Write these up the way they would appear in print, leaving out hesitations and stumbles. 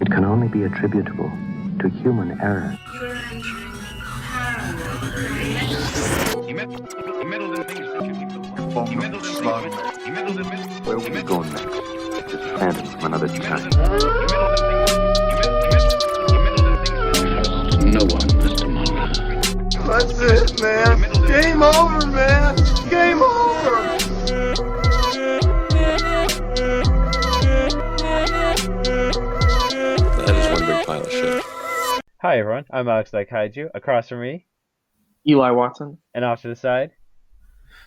It can only be attributable to human error. You're entering paranormal. He meddled in things that you people. He meddled in Slug. things. He meddled in things. Where will we go next? Just phantom from another time. No one, Mr. Mulder. That's it, man. Game over, man. Game over. That is one big pile of shit. Hi everyone, I'm Alex Like Kaiju. Across from me, Eli Watson. and off to the side,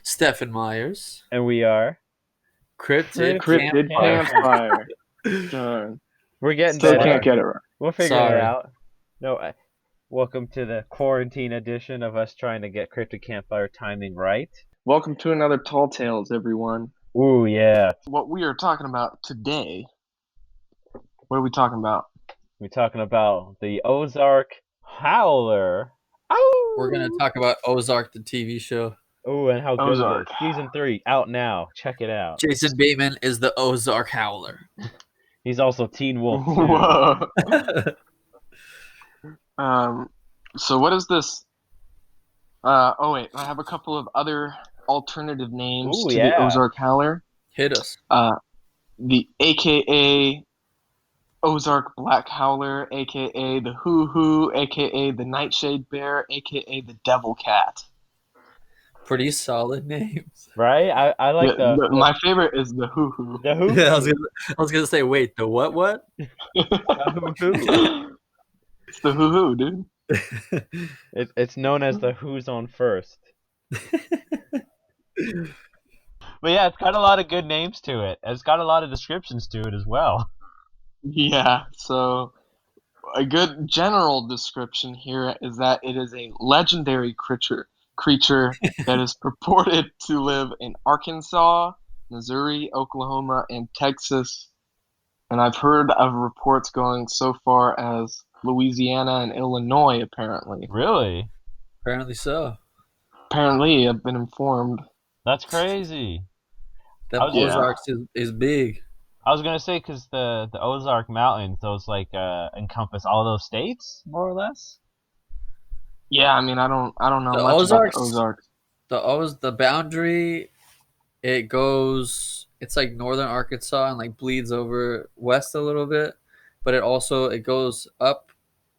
Stephen Myers. and we are. Cryptid Cryptid Campfire. Campfire. Darn. We're getting Still better. can't get it right. We'll figure Sorry. it out. Welcome to the quarantine edition of us trying to get Cryptid Campfire timing right. Welcome to another Tall Tales, everyone. Ooh, yeah. What we are talking about today. What are we talking about? We're talking about the Ozark Howler. Ow! We're going to talk about Ozark, the TV show. Ooh, and how good Ozark. it is. Season 3, out now. Check it out. Jason Bateman is the Ozark Howler. He's also Teen Wolf. too. Whoa. So what is this? Oh wait, I have a couple of other alternative names Ooh, to yeah. the Ozark Howler. Hit us. The AKA Ozark Black Howler, AKA the Hoo Hoo, AKA the Nightshade Bear, AKA the Devil Cat. Pretty solid names. Right? I like My favorite is the Hoo Hoo. the who? Yeah, I was gonna say, wait, the what? Who? It's the Hoo Hoo, dude. It's known as the Who's on First. But yeah, it's got a lot of good names to it. It's got a lot of descriptions to it as well. Yeah, so a good general description here is that it is a legendary creature that is purported to live in Arkansas, Missouri, Oklahoma, and Texas. And I've heard of reports going so far as Louisiana and Illinois, apparently. Really? Apparently so. Apparently, I've been informed. That's crazy. That Yeah. Ozark is big. I was gonna say because the Ozark Mountains, those like encompass all those states more or less. Yeah, I mean, I don't know The much Ozarks? about the Ozarks. The boundary, it goes, it's like northern Arkansas and like bleeds over west a little bit, but it goes up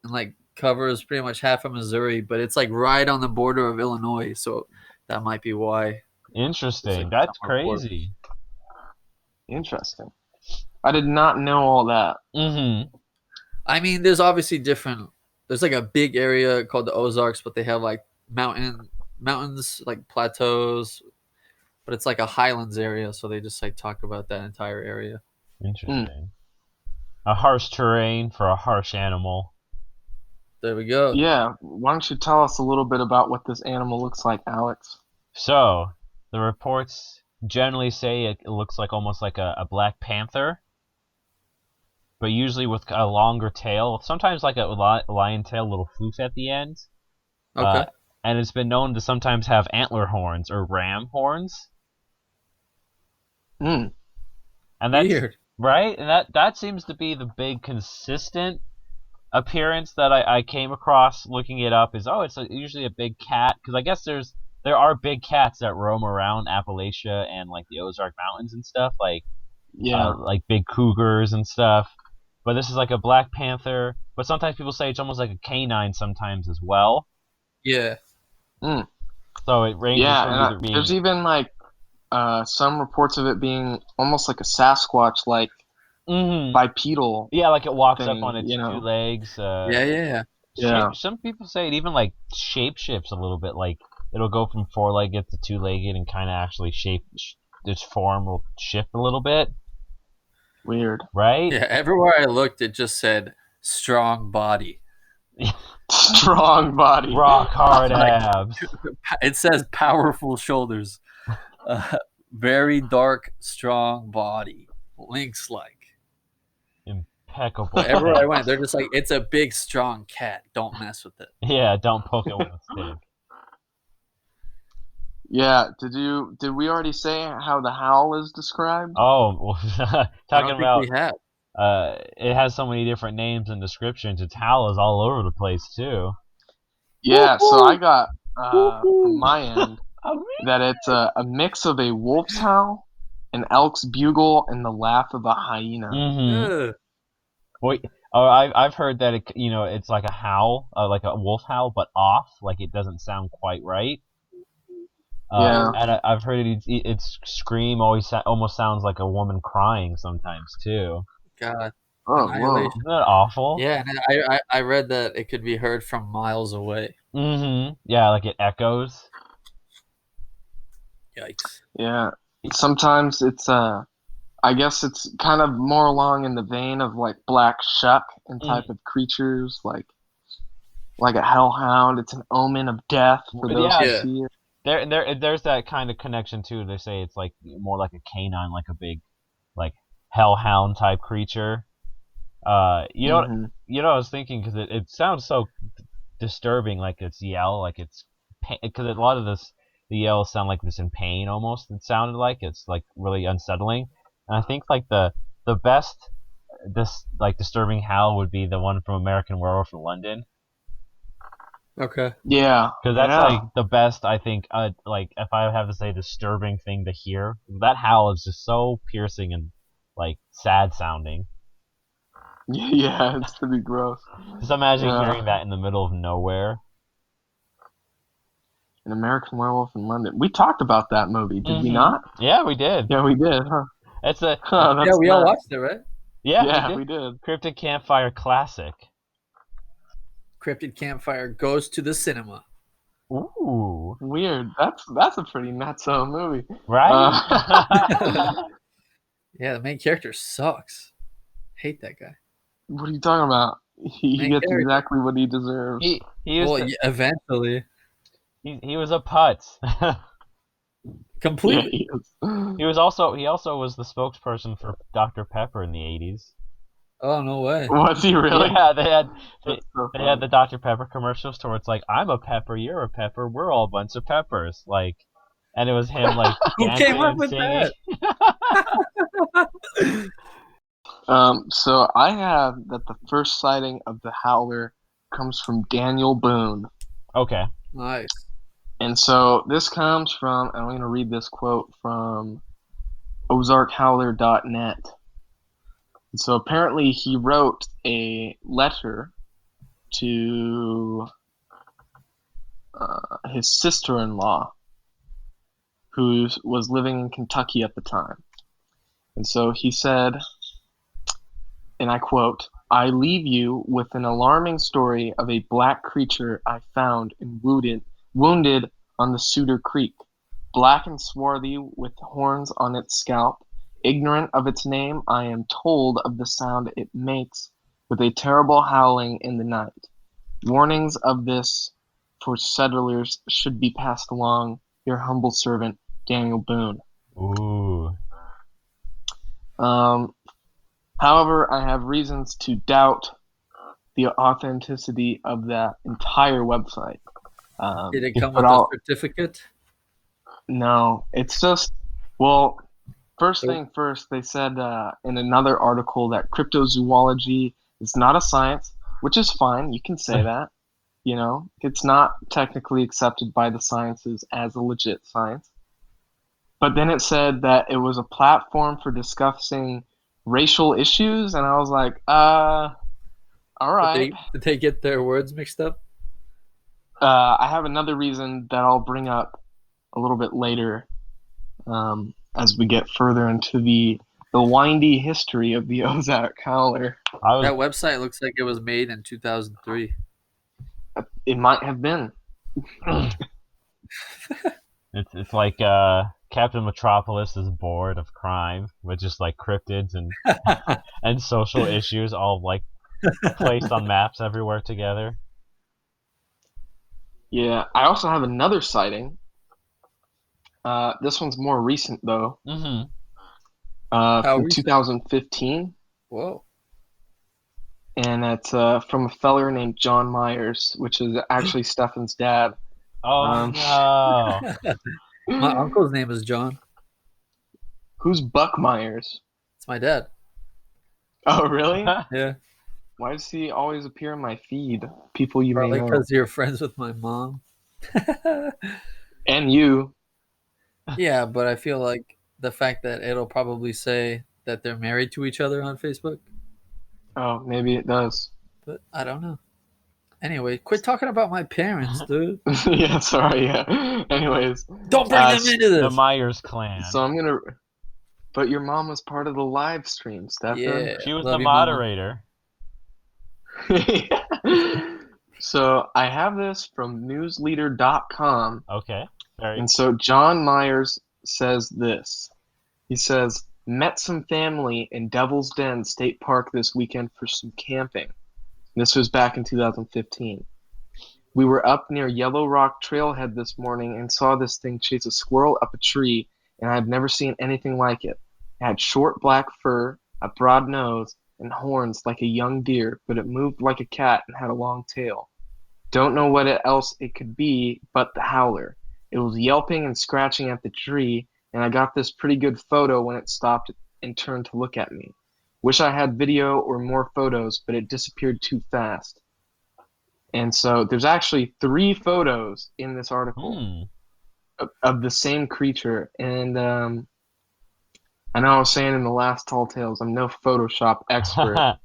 and like covers pretty much half of Missouri, but it's like right on the border of Illinois, so that might be why. Interesting. It's like That's somewhere crazy. Interesting. I did not know all that. Mm-hmm. I mean, there's obviously there's like a big area called the Ozarks, but they have like mountains, like plateaus, but it's like a highlands area, so they just like talk about that entire area. Interesting. A harsh terrain for a harsh animal. There we go. Yeah, why don't you tell us a little bit about what this animal looks like, Alex? So the reports generally say it looks like almost like a black panther, but usually with a longer tail. Sometimes like a lion tail, little floof at the end. Okay. And it's been known to sometimes have antler horns or ram horns. Mm. And that's Weird. right. And that seems to be the big consistent appearance that I came across looking it up. Is it's usually a big cat, because I guess there are big cats that roam around Appalachia and like the Ozark Mountains and stuff, like like big cougars and stuff. But this is like a black panther. But sometimes people say it's almost like a canine sometimes as well. Yeah. Mm. So it ranges from Yeah, either and being there's even like some reports of it being almost like a Sasquatch, like Mhm. bipedal. Yeah, like it walks thing, up on its you know. two legs. Yeah. Yeah. Some people say it even like shape shifts a little bit. Like it'll go from four-legged to two-legged and kind of actually its form will shift a little bit. Weird. Right? Yeah. Everywhere I looked, it just said strong body. Strong body. Rock hard Like- abs. It says powerful shoulders. Very dark, strong body. Lynx like. Impeccable. Everywhere I went, they're just like, it's a big, strong cat. Don't mess with it. Yeah, don't poke it with a stick. Yeah. Did we already say how the howl is described? Oh, well, I talking don't about think we have. it has so many different names and descriptions. Its howl is all over the place too. Yeah, so I got from my end that it's a mix of a wolf's howl, an elk's bugle, and the laugh of a hyena. Mm-hmm. Ugh. Wait, I've heard that it's like a howl, like a wolf howl, but off, like it doesn't sound quite right. Yeah. And I've heard its scream almost sounds like a woman crying sometimes too. God. Oh, whoa. Annihilation. Isn't that awful? Yeah, and I read that it could be heard from miles away. Mm-hmm. Yeah, like it echoes. Yikes. Yeah. Sometimes it's I guess it's kind of more along in the vein of like black shuck and type of creatures, like a hellhound. It's an omen of death for those who Yeah. see it. There's that kind of connection too. They say it's like more like a canine, like a big, like hellhound type creature. You know, Mhm. you know, I was thinking because it sounds so disturbing, like its yell, like it's because a lot of the yells sound like this in pain almost. It sounded like it's like really unsettling, and I think like the best this like disturbing howl would be the one from American Werewolf in London. Okay. Yeah. Because that's yeah. like the best, I think. Like if I have to say disturbing thing to hear, that howl is just so piercing and like sad sounding. Yeah, it's pretty gross. Just imagine Yeah. hearing that in the middle of nowhere. An American Werewolf in London. We talked about that movie, did we Mhm. not? Yeah, we did. Yeah, we did, huh? It's a Huh, Yeah, that's we all nuts. watched it, right? yeah, We did. Cryptid Campfire classic. Cryptid Campfire goes to the cinema. Ooh, Weird. That's a pretty nutso movie. right? Yeah, the main character sucks. Hate that guy. What are you talking about? He Main gets character. exactly what he deserves. he was Well, yeah, eventually. he was a putz. Completely. he is. he also was the spokesperson for Dr. Pepper in the 80s. Oh, no way. Was he really? Yeah, they had That's so they funny. had the Dr. Pepper commercials where it's like, I'm a pepper, you're a pepper, we're all a bunch of peppers. Like, and it was him like Who dancing came up and with singing. that? So I have that the first sighting of the Howler comes from Daniel Boone. Okay. Nice. And so this comes from, and I'm going to read this quote from ozarkhowler.net. And so apparently he wrote a letter to his sister-in-law, who was living in Kentucky at the time. And so he said, and I quote, I leave you with an alarming story of a black creature I found and wounded on the Sutter Creek, black and swarthy with horns on its scalp. Ignorant of its name, I am told of the sound it makes with a terrible howling in the night. Warnings of this for settlers should be passed along. Your humble servant, Daniel Boone. Ooh. However, I have reasons to doubt the authenticity of that entire website. Did it come but with a certificate? No, it's just, well, first thing first, they said in another article that cryptozoology is not a science, which is fine. You can say that. You know, it's not technically accepted by the sciences as a legit science. But then it said that it was a platform for discussing racial issues, and I was like, all right. Did they get their words mixed up? I have another reason that I'll bring up a little bit later as we get further into the windy history of the Ozark Howler. That website looks like it was made in 2003. It might have been. It's like Captain Metropolis is bored of crime with just like cryptids and social issues all like placed on maps everywhere together. Yeah, I also have another sighting. This one's more recent though. Mm-hmm. From recent? 2015, Whoa. and it's from a feller named John Myers, which is actually Stefan's dad. Oh no! My uncle's name is John. Who's Buck Myers? It's my dad. Oh, really? Yeah, Why does he always appear in my feed? People you probably may know. because you're friends with my mom. And you. Yeah, but I feel like the fact that it'll probably say that they're married to each other on Facebook, Oh, maybe it does. but I don't know. Anyway, quit talking about my parents, dude. Yeah, sorry, yeah. Anyways, Don't bring them into The this. Myers clan. so I'm gonna. But your mom was part of the live stream, Stefan. Yeah, She was love the you, Mama. moderator. So I have this from newsleader.com. Okay. Very. And so John Myers says this. He says, met some family in Devil's Den State Park this weekend for some camping. This was back in 2015. We were up near Yellow Rock Trailhead this morning and saw this thing chase a squirrel up a tree, and I had never seen anything like it. It had short black fur, a broad nose, and horns like a young deer, but it moved like a cat and had a long tail. Don't know what else it could be but the howler. It was yelping and scratching at the tree, and I got this pretty good photo when it stopped and turned to look at me. Wish I had video or more photos, but it disappeared too fast. And so there's actually 3 photos in this article of the same creature. And I know I was saying in the last Tall Tales, I'm no Photoshop expert,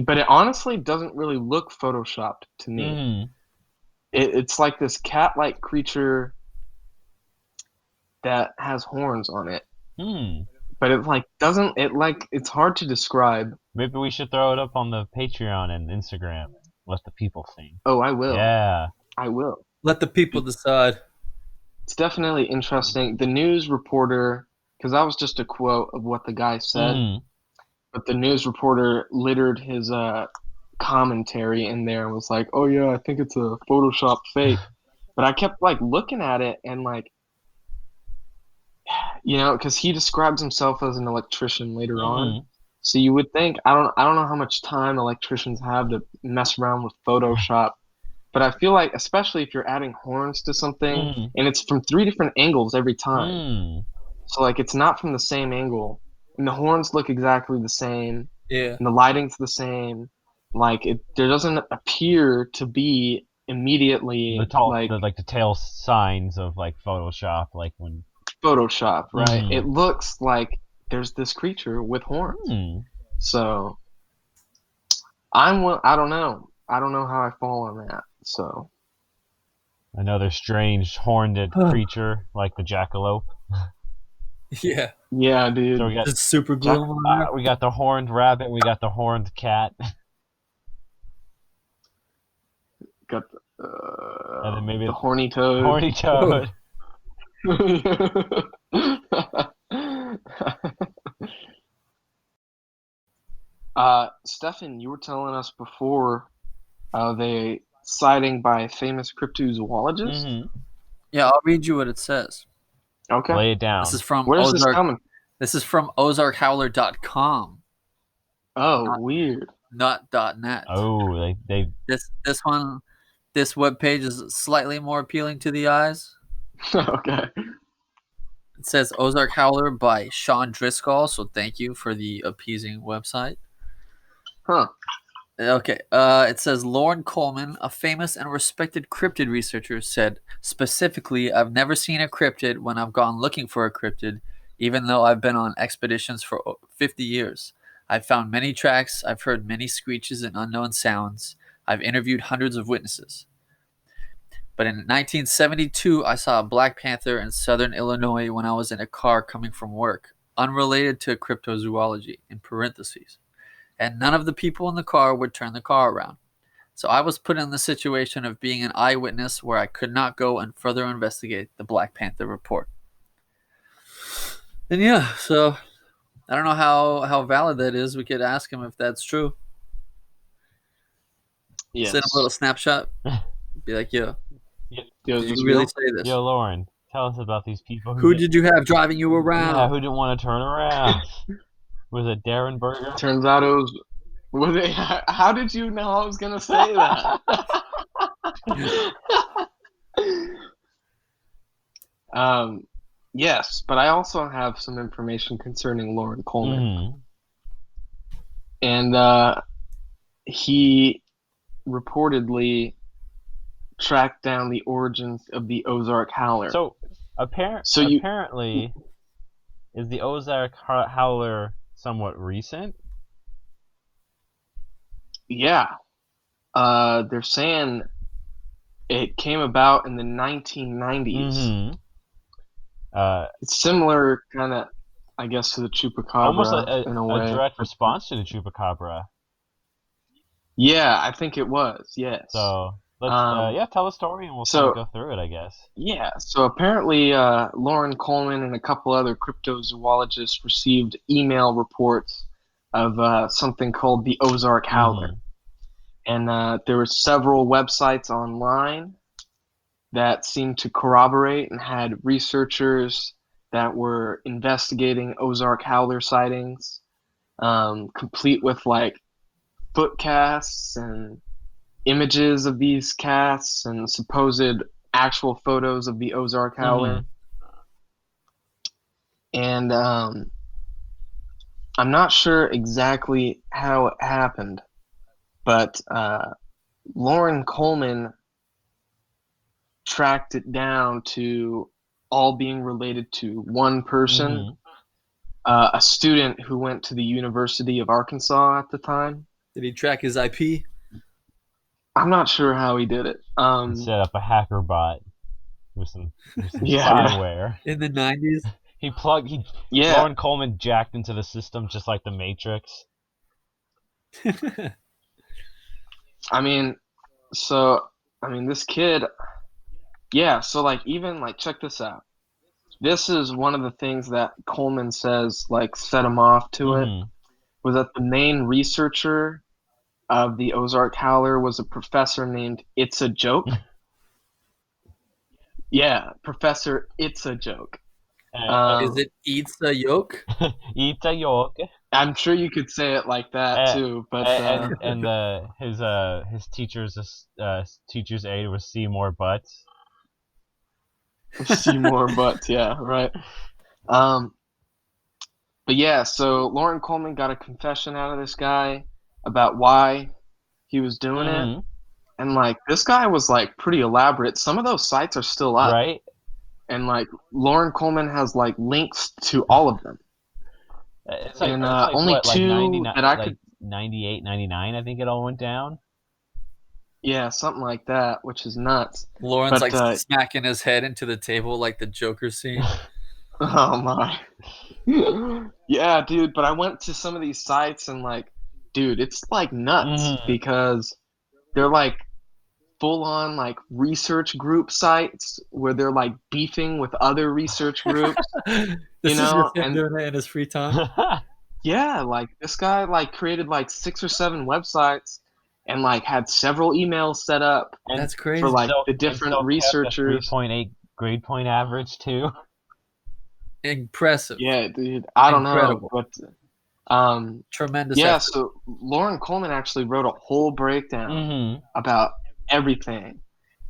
but it honestly doesn't really look Photoshopped to me. It's like this cat-like creature that has horns on it. But it like doesn't it like it's hard to describe. Maybe we should throw it up on the Patreon and Instagram. Let the people think. Oh, I will. Yeah. I will. Let the people decide. It's definitely interesting. The news reporter, because that was just a quote of what the guy said, but the news reporter littered his commentary in there and was like, "Oh yeah, I think it's a Photoshop fake." But I kept like looking at it and like, you know, because he describes himself as an electrician later on. So you would think I don't know how much time electricians have to mess around with Photoshop, but I feel like especially if you're adding horns to something and it's from 3 different angles every time. So like it's not from the same angle, and the horns look exactly the same. Yeah. And the lighting's the same. Like there doesn't appear to be immediately the tail signs of like Photoshop, like when Photoshop, right? It looks like there's this creature with horns. So I don't know how I fall on that. So another strange horned creature like the jackalope. Yeah. Yeah, dude. So we got It's super glue. we got the horned rabbit. We got the horned cat. Got and then maybe the horny toad. Horny toad. Stefan, you were telling us before the sighting by a famous cryptozoologist. Yeah, I'll read you what it says. Okay. Lay it down. This is from Where's Ozark. this coming? This is from ozarkhowler.com. Oh, weird. Not .net. Oh, they This webpage is slightly more appealing to the eyes. Okay. It says Ozark Howler by Sean Driscoll, so thank you for the appeasing website. Huh. Okay. It says Loren Coleman, a famous and respected cryptid researcher, said, specifically, I've never seen a cryptid when I've gone looking for a cryptid, even though I've been on expeditions for 50 years. I've found many tracks. I've heard many screeches and unknown sounds. I've interviewed hundreds of witnesses. But in 1972, I saw a black panther in southern Illinois when I was in a car coming from work, unrelated to cryptozoology, in parentheses. And none of the people in the car would turn the car around. So I was put in the situation of being an eyewitness where I could not go and further investigate the Black Panther report. And yeah, so I don't know how valid that is. We could ask him if that's true. Yes. Send him a little snapshot. Be like, yo, Yo, did is this you really real? say this? Yo, Lauren, tell us about these people. Who did you have driving you around? Yeah, who didn't want to turn around? Was it Darren Berger? Turns out it was. How did you know I was gonna say that? Yes, but I also have some information concerning Loren Coleman. and he reportedly tracked down the origins of the Ozark Howler. So, apparently, is the Ozark Howler somewhat recent? Yeah, they're saying it came about in the 1990s. Mm-hmm. It's similar, kind of, I guess, to the chupacabra Almost in a way. a direct response to the chupacabra. Yeah, I think it was. Yes. So let's tell the story and we'll kind of go through it, I guess. Yeah. So apparently, Loren Coleman and a couple other cryptozoologists received email reports of something called the Ozark Howler, and there were several websites online that seemed to corroborate and had researchers that were investigating Ozark Howler sightings, complete with like foot casts and images of these casts and supposed actual photos of the Ozark Howler. And I'm not sure exactly how it happened, but Loren Coleman tracked it down to all being related to one person, a student who went to the University of Arkansas at the time. Did he track his IP? I'm not sure how he did it. Set up a hacker bot with some spyware. In the 90s? Loren Coleman jacked into the system just like the Matrix. This kid, yeah, so like even like check this out. This is one of the things that Coleman says like set him off to it, was that the main researcher of the Ozark Howler was a professor named It's a Joke. Yeah, Professor It's a Joke. Is it Eats a Yolk? Eats a Yolk. I'm sure you could say it like that too, but his teacher's aide was Seymour Butts. Seymour Butts, yeah, right. But yeah, so Loren Coleman got a confession out of this guy about why he was doing it, and like this guy was like pretty elaborate. Some of those sites are still up, right? And like Loren Coleman has like links to all of them. It's like, and it's like only what, two like that I like could 98, 99, I think it all went down. Yeah, something like that, which is nuts. Lauren's like smacking his head into the table like the Joker scene. Oh my. Yeah, dude, but I went to some of these sites and like, dude, it's like nuts because they're like full on like research group sites where they're like beefing with other research groups. This is just him doing it in his free time. Yeah, like this guy like created like 6 or 7 websites and like had several emails set up. And that's crazy. For like the different researchers. 3.8 grade point average too. Impressive. Yeah, dude. I don't know, but tremendous. Yeah, effort. so Loren Coleman actually wrote a whole breakdown about everything,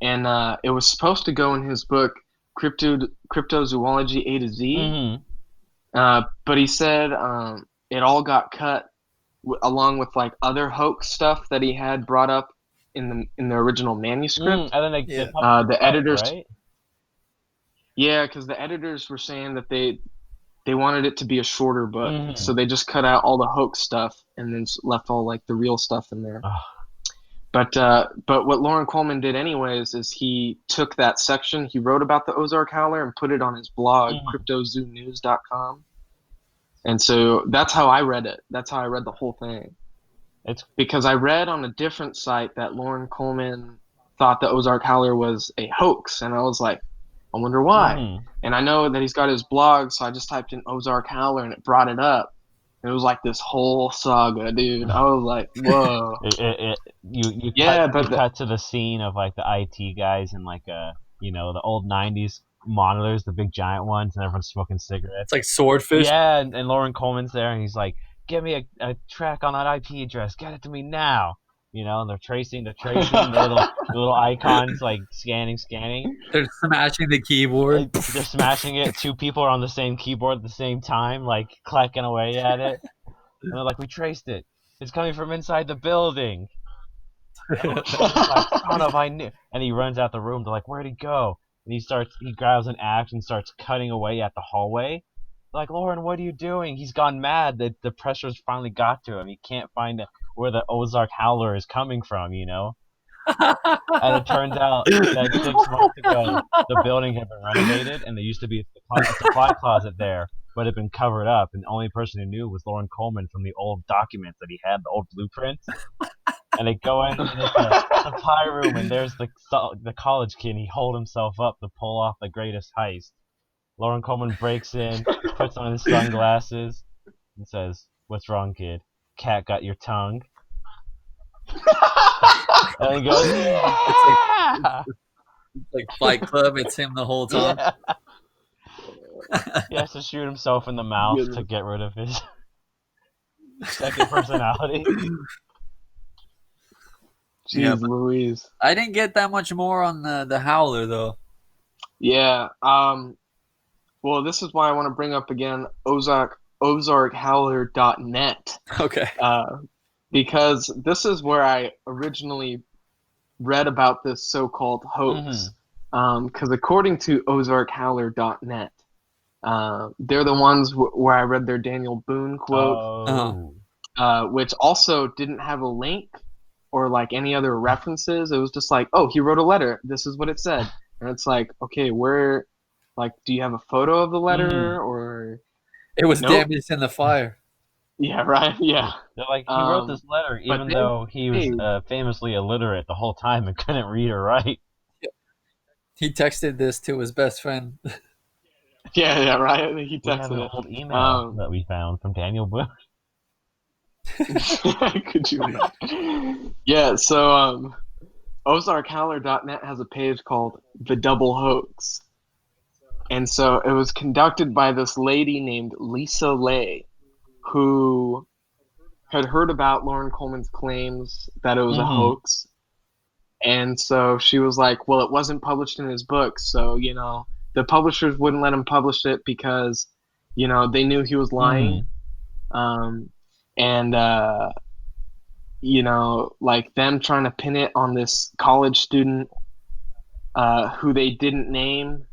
and it was supposed to go in his book Cryptozoology A to Z, but he said it all got cut along with like other hoax stuff that he had brought up in the original manuscript. And then the editors, right? Yeah, because the editors were saying that they wanted it to be a shorter book, so they just cut out all the hoax stuff and then left all like the real stuff in there. But what Loren Coleman did anyways is he took that section he wrote about the Ozark Howler and put it on his blog, cryptozoonews.com. And so that's how I read it. That's how I read the whole thing. It's because I read on a different site that Loren Coleman thought the Ozark Howler was a hoax, and I was like, I wonder why. And I know that he's got his blog, so I just typed in Ozark Howler and it brought it up. And it was like this whole saga, dude. I was like, whoa. You cut to the scene of like the IT guys and like the old 90s monitors, the big giant ones, and everyone's smoking cigarettes. It's like Swordfish. Yeah, and Loren Coleman's there and he's like, give me a track on that IP address. Get it to me now. And they're tracing the little icons, like scanning. They're smashing the keyboard. They're smashing it. 2 people are on the same keyboard at the same time, like clacking away at it. And they're like, we traced it. It's coming from inside the building. Son of I knew. And he runs out the room. They're like, where'd he go? And he grabs an axe and starts cutting away at the hallway. They're like, Loren, what are you doing? He's gone mad. The pressure's finally got to him. He can't find where the Ozark Howler is coming from, you know? And it turns out that 6 months ago, the building had been renovated, and there used to be a supply closet there, but it had been covered up, and the only person who knew was Loren Coleman from the old documents that he had, the old blueprints. And they go in, and it's a supply room, and there's the college kid, and he holed himself up to pull off the greatest heist. Loren Coleman breaks in, puts on his sunglasses, and says, "What's wrong, kid? Cat got your tongue?" And he goes, "Yeah!" It's like Fight Club. It's him the whole time. Yeah. He has to shoot himself in the mouth to get rid of his second personality. Jeez Louise. I didn't get that much more on the Howler though. Yeah. Well, this is why I want to bring up again ozarkhowler.net. Okay. Because this is where I originally read about this so-called hoax. Because according to ozarkhowler.net, they're the ones where I read their Daniel Boone quote, which also didn't have a link or like any other references. It was just like, oh, he wrote a letter. This is what it said. And it's like, okay, where, like, do you have a photo of the letter or? It was damaged in the fire. Yeah, right. Yeah. They're like, he wrote this letter even though he was famously illiterate the whole time and couldn't read or write. He texted this to his best friend. Yeah, right. He We have texted an it. old email that we found from Daniel Boone. Could you imagine? Yeah, so ozarkhowler.net has a page called The Double Hoax. And so it was conducted by this lady named Lisa Lay, who had heard about Loren Coleman's claims that it was a hoax. And so she was like, well, it wasn't published in his book, so, you know, the publishers wouldn't let him publish it because, you know, they knew he was lying. You know, like them trying to pin it on this college student who they didn't name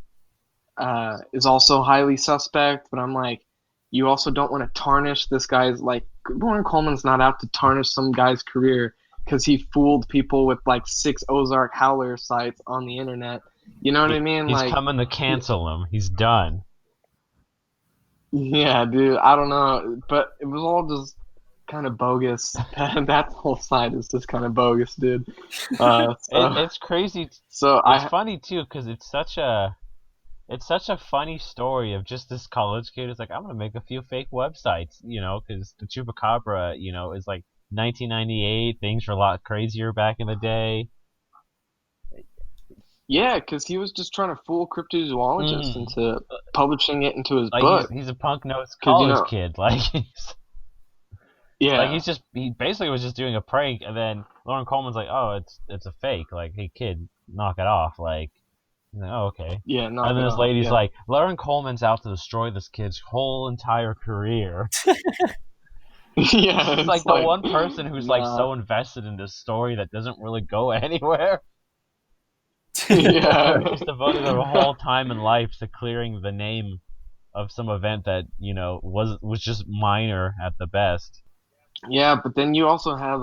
is also highly suspect. But I'm like, you also don't want to tarnish this guy's, like, Loren Coleman's not out to tarnish some guy's career because he fooled people with like 6 Ozark Howler sites on the internet. You know what I mean? He's like, coming to cancel him. He's done. Yeah, dude. I don't know, but it was all just kind of bogus. That whole site is just kind of bogus, dude. It's crazy. So it's funny too because it's such a funny story of just this college kid who's like, I'm gonna make a few fake websites, you know, because the Chupacabra, you know, is like 1998. Things were a lot crazier back in the day. Yeah, because he was just trying to fool cryptozoologists into publishing it into his book. He's a punk-nosed college kid. Like, yeah, like he basically was just doing a prank, and then Loren Coleman's like, oh, it's a fake. Like, hey kid, knock it off. Like, oh, okay. Yeah, knock and then it this off, lady's like, Loren Coleman's out to destroy this kid's whole entire career. Yeah, it's like the one person who's like so invested in this story that doesn't really go anywhere. Yeah, just devoted their whole time and life to clearing the name of some event that, you know, was just minor at the best. Yeah, but then you also have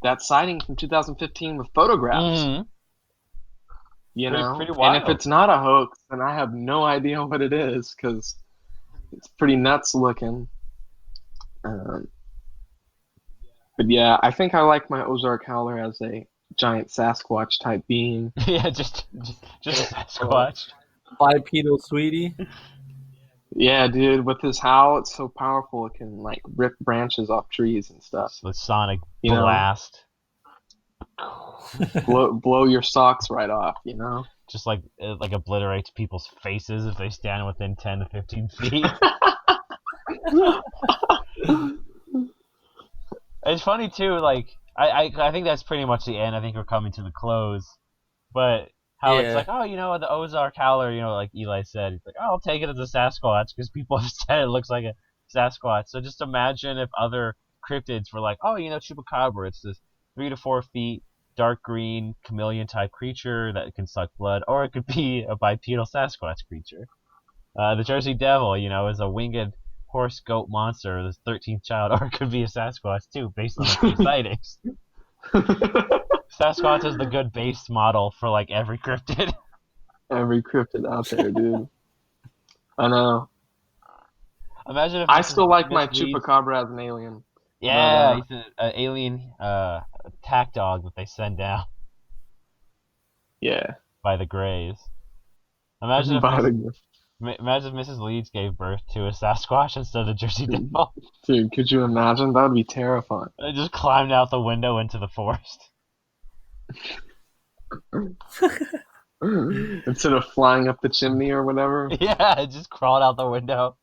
that sighting from 2015 with photographs. You know, pretty wild. And if it's not a hoax, then I have no idea what it is because it's pretty nuts looking. But yeah, I think I like my Ozark Howler as a giant Sasquatch type being. Yeah, just a Sasquatch. Bipedal sweetie. Yeah, dude, with his howl, it's so powerful it can like rip branches off trees and stuff. The sonic You know? blast. blow your socks right off, you know? Just like it like obliterates people's faces if they stand within 10 to 15 feet. It's funny too, like I think that's pretty much the end. I think we're coming to the close. But how it's like, oh, you know, the Ozark Howler, you know, like Eli said, he's like, oh, I'll take it as a Sasquatch because people have said it looks like a Sasquatch. So just imagine if other cryptids were like, oh, chupacabra. It's this 3 to 4 feet, dark green, chameleon type creature that can suck blood, or it could be a bipedal Sasquatch creature. The Jersey Devil, is a winged horse goat monster, this 13th child, or it could be a Sasquatch too, based on the sightings. Sasquatch is the good base model for like every cryptid. Every cryptid out there, dude. I know. Imagine if I still like my Miss Leeds- chupacabra as an alien. Yeah, he's an alien attack dog that they send down Yeah. by the Greys. Imagine if Mrs. Leeds gave birth to a Sasquatch instead of the Jersey Devil. Dude, could you imagine? That would be terrifying. They just climbed out the window into the forest. Instead of flying up the chimney or whatever. Yeah, it just crawled out the window.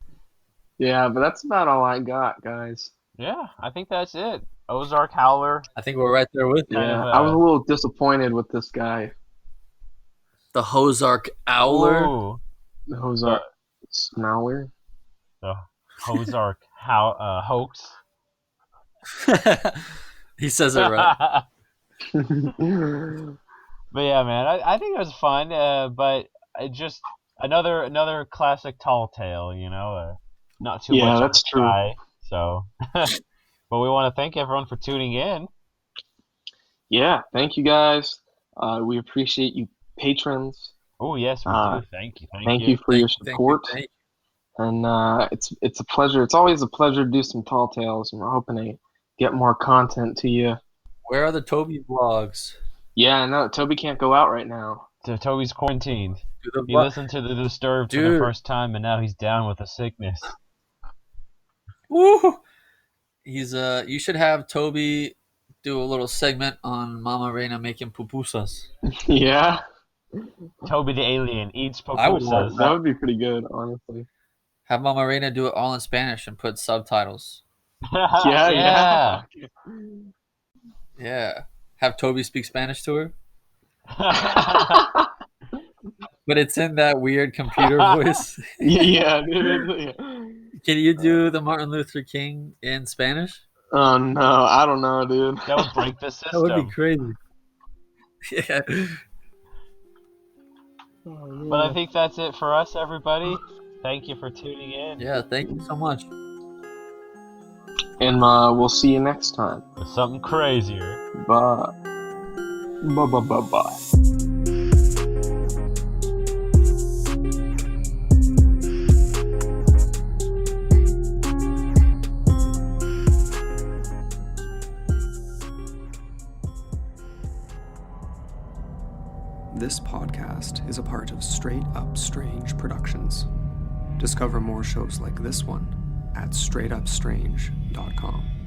Yeah, but that's about all I got, guys. Yeah, I think that's it. Ozark Howler. I think we're right there with you. Kind Yeah, of, I was a little disappointed with this guy. The Ozark Howler. Ooh, The Ozark Snowler. the Ozark hoax. He says it right. But yeah, man, I think it was fun. But it just another classic tall tale, not too much. Yeah, on that's the true. sky, so, but we want to thank everyone for tuning in. Yeah, thank you guys. We appreciate you patrons. Oh yes, we do. Thank you. Thank you for your Thank you, support. thank you. And it's a pleasure. It's always a pleasure to do some tall tales, and we're hoping to get more content to you. Where are the Toby vlogs? Yeah, no, Toby can't go out right now. So Toby's quarantined. Do the He vlog- listened to the Disturbed for the Dude. first time, and now he's down with a sickness. Woo! He's you should have Toby do a little segment on Mama Reina making pupusas. Yeah, Toby the alien eats I would love pupusas. that would be pretty good, honestly. Have Mama Reina do it all in Spanish and put subtitles. Yeah. Yeah. Have Toby speak Spanish to her, but it's in that weird computer voice. Yeah, dude. Can you do the Martin Luther King in Spanish? Oh no, I don't know, dude. That would break the system. That would be crazy. Yeah. But I think that's it for us, everybody. Thank you for tuning in. Yeah, thank you so much. And we'll see you next time. With something crazier. Bye. Bye. This podcast is a part of Straight Up Strange Productions. Discover more shows like this one at straightupstrange.com.